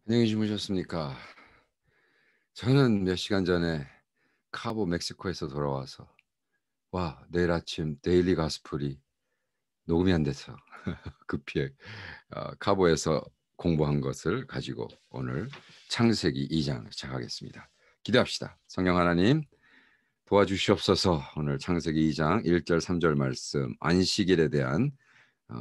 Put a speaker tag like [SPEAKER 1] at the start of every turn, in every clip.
[SPEAKER 1] 안녕히 주무셨습니까? 저는 몇 시간 전에 카보 멕시코에서 돌아와서 내일 아침 데일리 가스풀이 녹음이 안 돼서 급히 카보에서 공부한 것을 가지고 오늘 창세기 2장 시작하겠습니다. 기대합시다. 성령 하나님 도와주시옵소서. 오늘 창세기 2장 1절 3절 말씀 안식일에 대한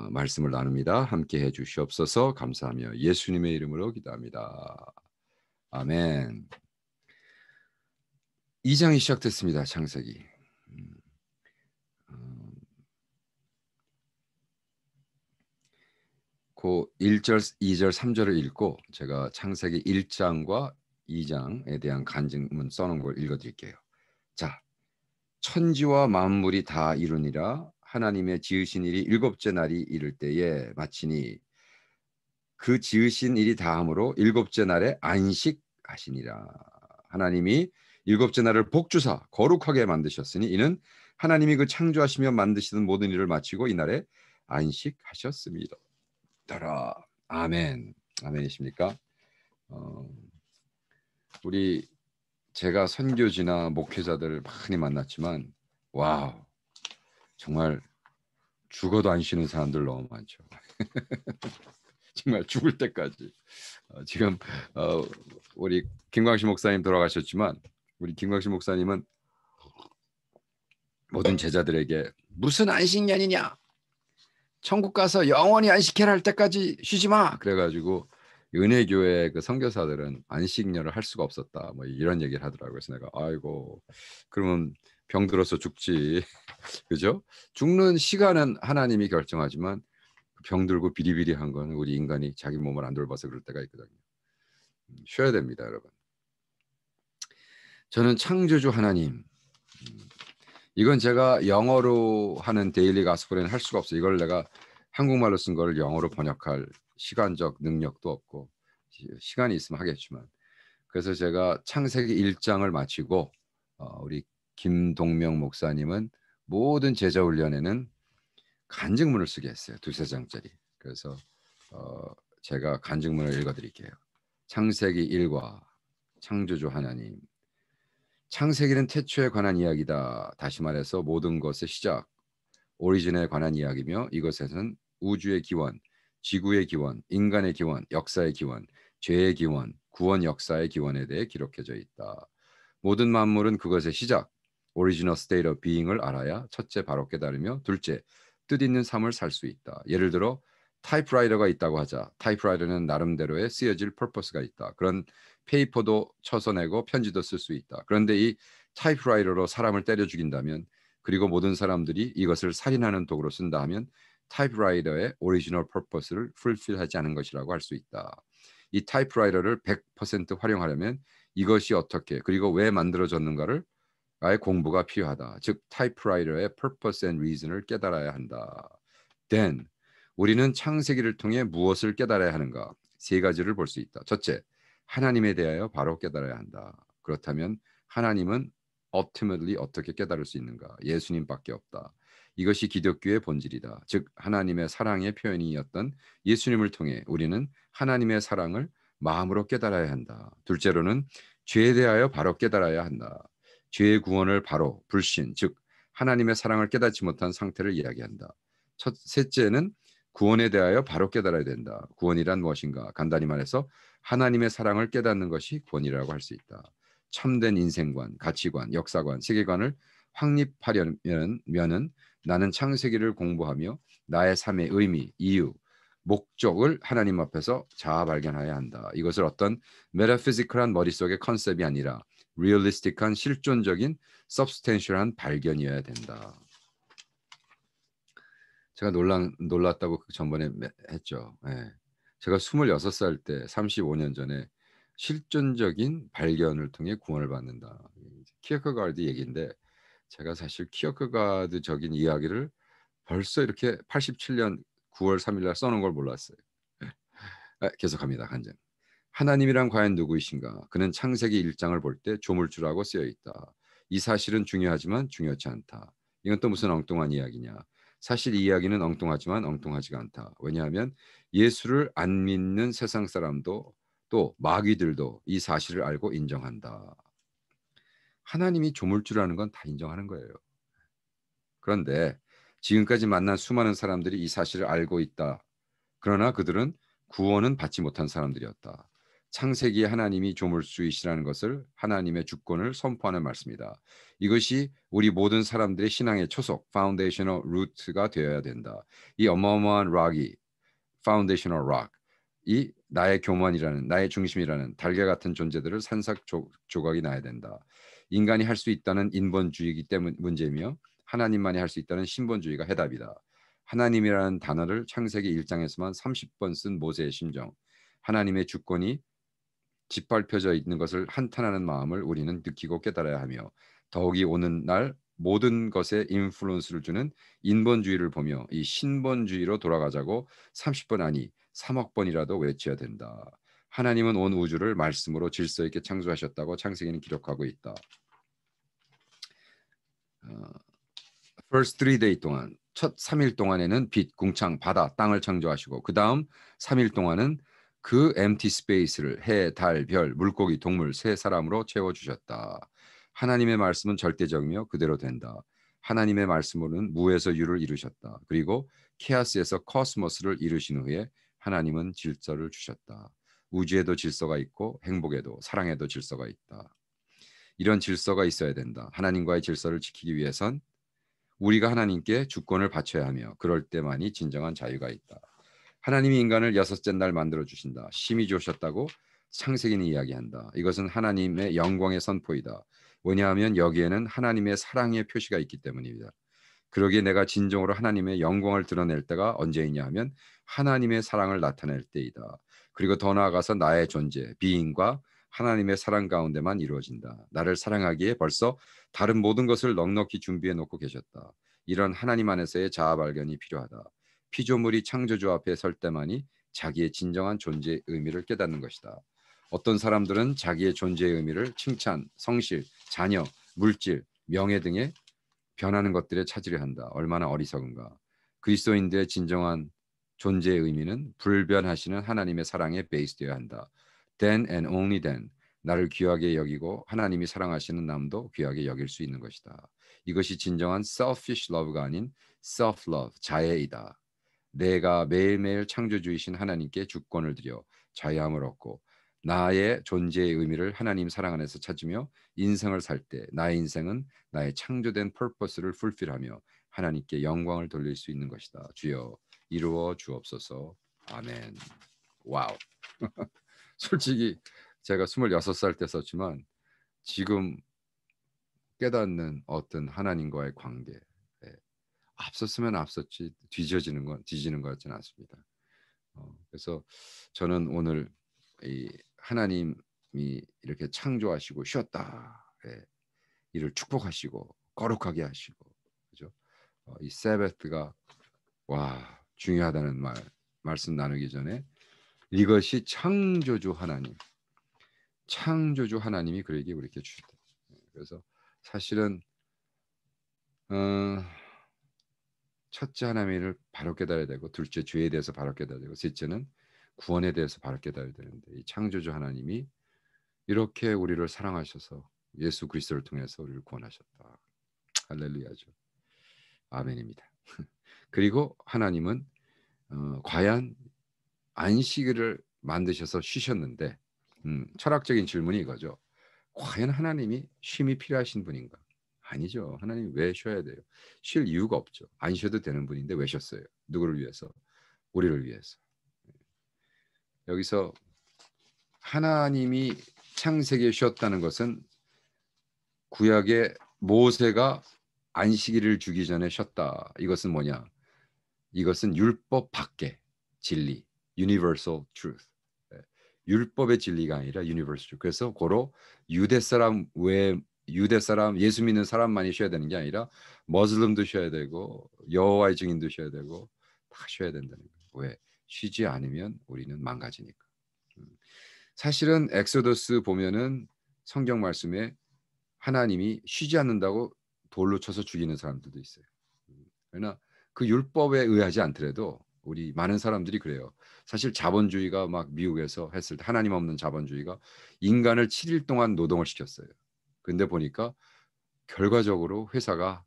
[SPEAKER 1] 말씀을 나눕니다. 함께 해 주시옵소서. 감사하며 예수님의 이름으로 기도합니다. 아멘. 2장이 시작됐습니다. 창세기. 그 1절, 2절, 3절을 읽고 제가 창세기 1장과 2장에 대한 간증문 써놓은 걸 읽어드릴게요. 자, 천지와 만물이 다 이루니라 하나님의 지으신 일이 일곱째 날이 이를 때에 마치니 그 지으신 일이 다함으로 일곱째 날에 안식하시니라. 하나님이 일곱째 날을 복주사 거룩하게 만드셨으니 이는 하나님이 그 창조하시며 만드시던 모든 일을 마치고 이날에 안식하셨습니다. 따라 아멘. 아멘이십니까? 우리 제가 선교지나 목회자들 많이 만났지만 와우, 정말 죽어도 안 쉬는 사람들 너무 많죠. 정말 죽을 때까지. 지금 우리 김광식 목사님 돌아가셨지만 우리 김광식 목사님은 모든 제자들에게 무슨 안식년이냐, 천국 가서 영원히 안식해라 할 때까지 쉬지 마. 그래가지고 은혜교회 그 선교사들은 안식년을 할 수가 없었다. 뭐 이런 얘기를 하더라고요. 그래서 내가 아이고 그러면 병들어서 죽지. 그죠? 죽는 시간은 하나님이 결정하지만 병들고 비리비리한 건 우리 인간이 자기 몸을 안 돌봐서 그럴 때가 있거든요. 쉬어야 됩니다, 여러분. 저는 창조주 하나님. 이건 제가 영어로 하는 데일리 가스펠에는 할 수가 없어요. 이걸 내가 한국말로 쓴 걸 영어로 번역할 시간적 능력도 없고 시간이 있으면 하겠지만 그래서 제가 창세기 1장을 마치고 우리 김동명 목사님은 모든 제자 훈련에는 간증문을 쓰게 했어요. 두세 장짜리. 그래서 제가 간증문을 읽어드릴게요. 창세기 1과 창조주 하나님. 창세기는 태초에 관한 이야기다. 다시 말해서 모든 것의 시작, 오리진에 관한 이야기며 이것에는 우주의 기원, 지구의 기원, 인간의 기원, 역사의 기원, 죄의 기원, 구원 역사의 기원에 대해 기록해져 있다. 모든 만물은 그것의 시작, original state of being을 알아야 첫째 바로 깨달으며 둘째 뜻있는 삶을 살 수 있다. 예를 들어 타이프라이터가 있다고 하자. 타이프라이터는 나름대로의 쓰여질 퍼포스가 있다. 그런 페이퍼도 쳐서내고 편지도 쓸 수 있다. 그런데 이 타이프라이터로 사람을 때려 죽인다면 그리고 모든 사람들이 이것을 살인하는 도구로 쓴다 하면 타이프라이터의 오리지널 퍼포스를 풀필하지 않은 것이라고 할 수 있다. 이 타이프라이터를 100% 활용하려면 이것이 어떻게 그리고 왜 만들어졌는가를 아예 공부가 필요하다. 즉 타이프라이터의 purpose and reason을 깨달아야 한다. Then 우리는 창세기를 통해 무엇을 깨달아야 하는가? 세 가지를 볼 수 있다. 첫째, 하나님에 대하여 바로 깨달아야 한다. 그렇다면 하나님은 ultimately 어떻게 깨달을 수 있는가? 예수님밖에 없다. 이것이 기독교의 본질이다. 즉 하나님의 사랑의 표현이었던 예수님을 통해 우리는 하나님의 사랑을 마음으로 깨달아야 한다. 둘째로는 죄에 대하여 바로 깨달아야 한다. 죄의 구원을 바로 불신, 즉 하나님의 사랑을 깨닫지 못한 상태를 이야기한다. 셋째는 구원에 대하여 바로 깨달아야 된다. 구원이란 무엇인가? 간단히 말해서 하나님의 사랑을 깨닫는 것이 구원이라고 할 수 있다. 참된 인생관, 가치관, 역사관, 세계관을 확립하려면은 나는 창세기를 공부하며 나의 삶의 의미, 이유, 목적을 하나님 앞에서 자아 발견해야 한다. 이것을 어떤 메타피지컬한 머릿속의 컨셉이 아니라 리얼리스틱한 실존적인 서브스텐셜한 발견이어야 된다. 제가 놀랐다고 전번에 했죠. 예. 제가 26살 때 35년 전에 실존적인 발견을 통해 구원을 받는다. 키어크가드 얘기인데 제가 사실 키어크가드적인 이야기를 벌써 이렇게 87년 9월 3일 날 써놓은 걸 몰랐어요. 계속합니다. 간증. 하나님이란 과연 누구이신가? 그는 창세기 1장을 볼 때 조물주라고 쓰여 있다. 이 사실은 중요하지만 중요치 않다. 이건 또 무슨 엉뚱한 이야기냐? 사실 이 이야기는 엉뚱하지만 엉뚱하지가 않다. 왜냐하면 예수를 안 믿는 세상 사람도 또 마귀들도 이 사실을 알고 인정한다. 하나님이 조물주라는 건 다 인정하는 거예요. 그런데 지금까지 만난 수많은 사람들이 이 사실을 알고 있다. 그러나 그들은 구원은 받지 못한 사람들이었다. 창세기에 하나님이 조물주이시라는 것을 하나님의 주권을 선포하는 말씀이다. 이것이 우리 모든 사람들의 신앙의 초석, foundational root가 되어야 된다. 이 어마어마한 락이 foundational rock, 이 나의 교만이라는 나의 중심이라는 달걀 같은 존재들을 산삭조각이 나야 된다. 인간이 할 수 있다는 인본주의이기 때문 문제이며 하나님만이 할 수 있다는 신본주의가 해답이다. 하나님이라는 단어를 창세기 1장에서만 30번 쓴 모세의 심정, 하나님의 주권이 짓밟혀져 있는 것을 한탄하는 마음을 우리는 느끼고 깨달아야 하며 더욱이 오는 날 모든 것에 인플루언스를 주는 인본주의를 보며 이 신본주의로 돌아가자고 30번 아니 3억 번이라도 외쳐야 된다. 하나님은 온 우주를 말씀으로 질서 있게 창조하셨다고 창세기는 기록하고 있다. First 3 day 동안 첫 3일 동안에는 빛, 궁창, 바다, 땅을 창조하시고 그 다음 3일 동안은 그 empty space를 해, 달, 별, 물고기, 동물, 새 사람으로 채워주셨다. 하나님의 말씀은 절대적이며 그대로 된다. 하나님의 말씀으로는 무에서 유를 이루셨다. 그리고 케아스에서 코스모스를 이루신 후에 하나님은 질서를 주셨다. 우주에도 질서가 있고 행복에도 사랑에도 질서가 있다. 이런 질서가 있어야 된다. 하나님과의 질서를 지키기 위해선 우리가 하나님께 주권을 바쳐야 하며 그럴 때만이 진정한 자유가 있다. 하나님이 인간을 여섯째 날 만들어 주신다. 심히 좋으셨다고 창세기는 이야기한다. 이것은 하나님의 영광의 선포이다. 왜냐하면 여기에는 하나님의 사랑의 표시가 있기 때문입니다. 그러기에 내가 진정으로 하나님의 영광을 드러낼 때가 언제이냐 하면 하나님의 사랑을 나타낼 때이다. 그리고 더 나아가서 나의 존재, 비인과 하나님의 사랑 가운데만 이루어진다. 나를 사랑하기에 벌써 다른 모든 것을 넉넉히 준비해 놓고 계셨다. 이런 하나님 안에서의 자아 발견이 필요하다. 피조물이 창조주 앞에 설 때만이 자기의 진정한 존재의 의미를 깨닫는 것이다. 어떤 사람들은 자기의 존재의 의미를 칭찬, 성실, 자녀, 물질, 명예 등의 변하는 것들에 찾으려 한다. 얼마나 어리석은가. 그리스도인들의 진정한 존재의 의미는 불변하시는 하나님의 사랑에 베이스되어야 한다. Then and only then 나를 귀하게 여기고 하나님이 사랑하시는 남도 귀하게 여길 수 있는 것이다. 이것이 진정한 selfish love가 아닌 self love, 자애이다. 내가 매일매일 창조주이신 하나님께 주권을 드려 자유함을 얻고 나의 존재의 의미를 하나님 사랑 안에서 찾으며 인생을 살 때 나의 인생은 나의 창조된 purpose를 fulfill하며 하나님께 영광을 돌릴 수 있는 것이다. 주여 이루어 주옵소서. 아멘. 와우. 솔직히 제가 26살 때 썼지만 지금 깨닫는 어떤 하나님과의 관계, 예, 앞섰으면 앞섰지 뒤지는 것 같지는 않습니다. 그래서 저는 오늘 이 하나님이 이렇게 창조하시고 쉬었다, 예, 이를 축복하시고 거룩하게 하시고, 그죠? 이 세베트가 와 중요하다는 말씀 나누기 전에 이것이 창조주 하나님이 그에게 우리에게 주셨다. 그래서 사실은 첫째 하나님을 바로 깨달아야 되고, 둘째 죄에 대해서 바로 깨달아야 되고, 셋째는 구원에 대해서 바로 깨달아야 되는데 이 창조주 하나님이 이렇게 우리를 사랑하셔서 예수 그리스도를 통해서 우리를 구원하셨다. 할렐루야죠. 아멘입니다. 그리고 하나님은 과연 안식일을 만드셔서 쉬셨는데 철학적인 질문이 이거죠. 과연 하나님이 쉼이 필요하신 분인가? 아니죠. 하나님 왜 쉬어야 돼요? 쉴 이유가 없죠. 안 쉬어도 되는 분인데 왜 쉬었어요? 누구를 위해서? 우리를 위해서. 여기서 하나님이 창세기에 쉬었다는 것은 구약의 모세가 안식일을 주기 전에 쉬었다. 이것은 뭐냐? 이것은 율법 밖의 진리, universal truth. 율법의 진리가 아니라 universal truth. 그래서 고로 유대 사람 예수 믿는 사람만이 쉬어야 되는 게 아니라 머슬림도 쉬어야 되고 여호와의 증인도 쉬어야 되고 다 쉬어야 된다는 거예요. 왜? 쉬지 않으면 우리는 망가지니까. 사실은 엑소더스 보면은 성경 말씀에 하나님이 쉬지 않는다고 돌로 쳐서 죽이는 사람들도 있어요. 그러나 그 율법에 의하지 않더라도 우리 많은 사람들이 그래요. 사실 자본주의가 막 미국에서 했을 때 하나님 없는 자본주의가 인간을 7일 동안 노동을 시켰어요. 근데 보니까 결과적으로 회사가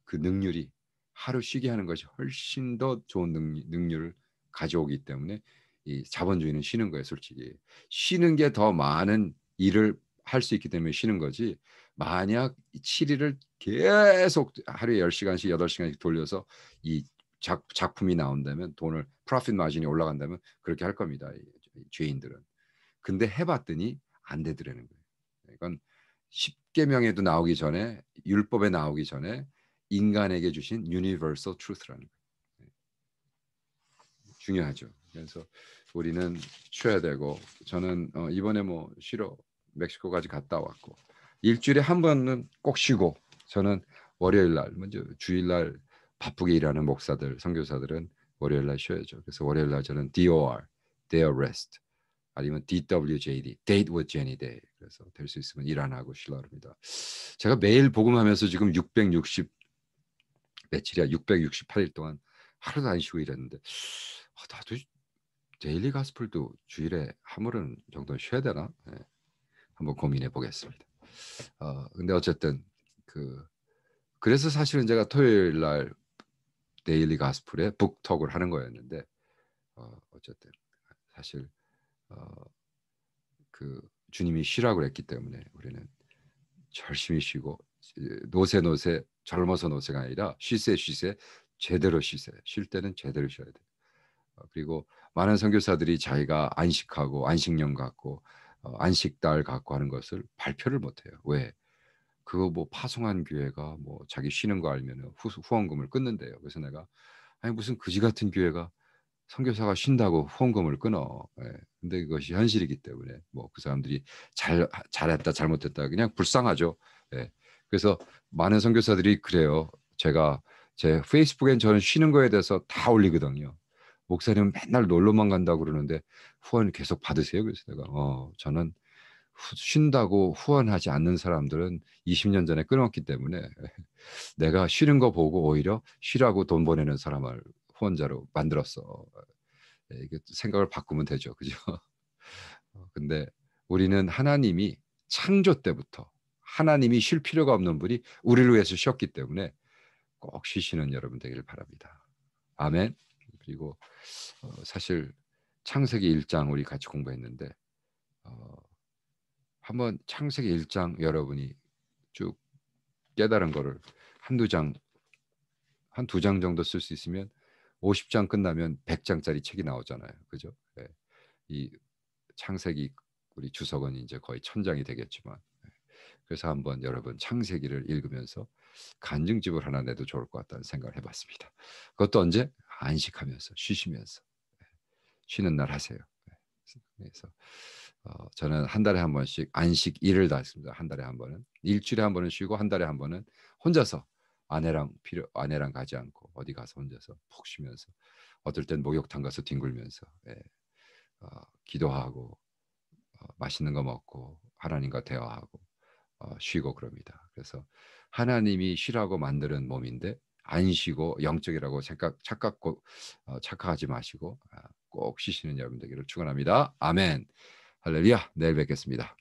[SPEAKER 1] 그 능률이 하루 쉬게 하는 것이 훨씬 더 좋은 능률을 가져오기 때문에 이 자본주의는 쉬는 거예요, 솔직히. 쉬는 게 더 많은 일을 할 수 있기 때문에 쉬는 거지. 만약 7일을 계속 하루에 10시간씩 8시간씩 돌려서 이 작품이 나온다면 돈을 프로핏 마진이 올라간다면 그렇게 할 겁니다. 이 죄인들은. 근데 해봤더니 안 되더라는 거예요. 이건 십계명에도 나오기 전에 율법에 나오기 전에 인간에게 주신 universal truth라는 거예요. 중요하죠. 그래서 우리는 쉬어야 되고 저는 이번에 뭐 쉬러 멕시코까지 갔다 왔고 일주일에 한 번은 꼭 쉬고 저는 월요일 날 먼저 주일 날 바쁘게 일하는 목사들 선교사들은 월요일 날 쉬어야죠. 그래서 월요일 날 저는 DOR, Day of Rest 아니면 DWJD, Date with Jenny Day. 그래서 될 수 있으면 일 안 하고 쉬려고 합니다. 제가 매일 복음하면서 지금 660 며칠이야 668일 동안 하루도 안 쉬고 일했는데 나도 데일리 가스플도 주일에 한 번은 정도 쉬어야 되나? 네, 한번 고민해 보겠습니다. 근데 어쨌든 그래서 사실은 제가 토요일 날 데일리 가스플에 북톡을 하는 거였는데 어쨌든 사실 그 주님이 쉬라고 그랬기 때문에 우리는 열심히 쉬고 노세 젊어서 노세가 아니라 쉬세 제대로 쉬세 쉴 때는 제대로 쉬어야 돼. 그리고 많은 선교사들이 자기가 안식하고 안식년 갖고 안식달 갖고 하는 것을 발표를 못해요. 왜? 그거 뭐 파송한 교회가 뭐 자기 쉬는 거 알면 후원금을 끊는데요. 그래서 내가 아니 무슨 그지 같은 교회가 선교사가 쉰다고 후원금을 끊어. 예. 근데 그것이 현실이기 때문에 뭐 그 사람들이 잘했다 잘못했다 그냥 불쌍하죠. 예. 그래서 많은 선교사들이 그래요. 제가 제 페이스북엔 저는 쉬는 거에 대해서 다 올리거든요. 목사님은 맨날 놀러만 간다고 그러는데 후원 계속 받으세요. 그래서 내가 저는 쉰다고 후원하지 않는 사람들은 20년 전에 끊었기 때문에 내가 쉬는 거 보고 오히려 쉬라고 돈 보내는 사람을 후원자로 만들었어. 이게 생각을 바꾸면 되죠. 그죠? 근데 우리는 하나님이 창조 때부터 하나님이 쉴 필요가 없는 분이 우리를 위해서 쉬었기 때문에 꼭 쉬시는 여러분 되기를 바랍니다. 아멘. 그리고 사실 창세기 1장 우리 같이 공부했는데 한번 창세기 1장 여러분이 쭉 깨달은 거를 한두 장, 한 두 장 정도 쓸 수 있으면 50장 끝나면 100장짜리 책이 나오잖아요. 그죠? 네. 이 창세기 우리 주석은 이제 거의 1000장이 되겠지만 그래서 한번 여러분 창세기를 읽으면서 간증집을 하나 내도 좋을 것 같다는 생각을 해봤습니다. 그것도 언제? 안식하면서 쉬시면서 쉬는 날 하세요. 그래서 저는 한 달에 한 번씩 안식일을 다 했습니다. 한 달에 한 번은 일주일에 한 번은 쉬고 한 달에 한 번은 혼자서 아내랑 가지 않고 어디 가서 혼자서 푹 쉬면서 어떨 땐 목욕탕 가서 뒹굴면서 기도하고 맛있는 거 먹고 하나님과 대화하고 쉬고 그럽니다. 그래서 하나님이 쉬라고 만드는 몸인데 안 쉬고 영적이라고 착각하지 마시고 꼭 쉬시는 여러분 되기를 축원합니다. 아멘. 할렐루야. 내일 뵙겠습니다.